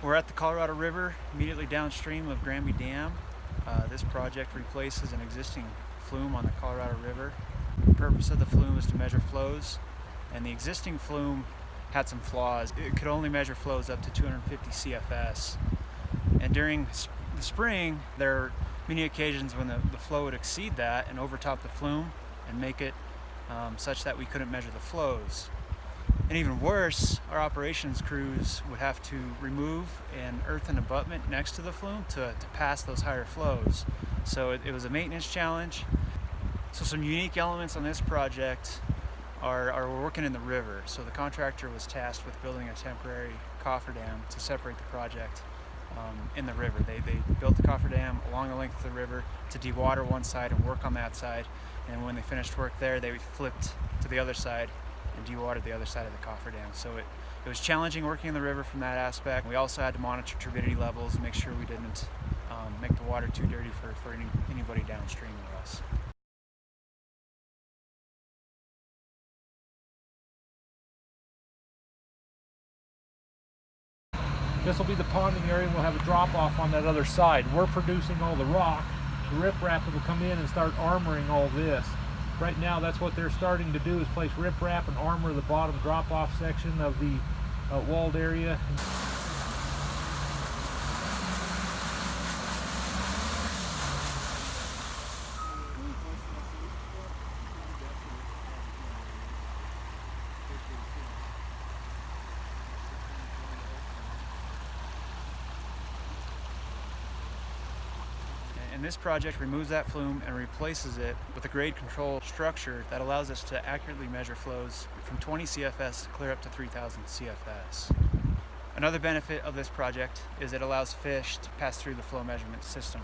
We're at the Colorado River, immediately downstream of Granby Dam. This project replaces an existing flume on the Colorado River. The purpose of the flume is to measure flows, and the existing flume had some flaws. It could only measure flows up to 250 CFS. And during the spring, there are many occasions when the flow would exceed that and overtop the flume and make it such that we couldn't measure the flows. And even worse, our operations crews would have to remove an earthen abutment next to the flume to pass those higher flows. So it was a maintenance challenge. So some unique elements on this project are we're working in the river. So the contractor was tasked with building a temporary cofferdam to separate the project in the river. They built the cofferdam along the length of the river to dewater one side and work on that side. And when they finished work there, they flipped to the other side and dewatered the other side of the cofferdam. So it was challenging working in the river from that aspect. We also had to monitor turbidity levels and make sure we didn't make the water too dirty for anybody downstream of us. This will be the ponding area, and we'll have a drop off on that other side. We're producing all the rock. The riprap will come in and start armoring all this. Right now, that's what they're starting to do, is place riprap and armor the bottom drop off section of the walled area. And this project removes that flume and replaces it with a grade control structure that allows us to accurately measure flows from 20 CFS clear up to 3,000 CFS. Another benefit of this project is it allows fish to pass through the flow measurement system.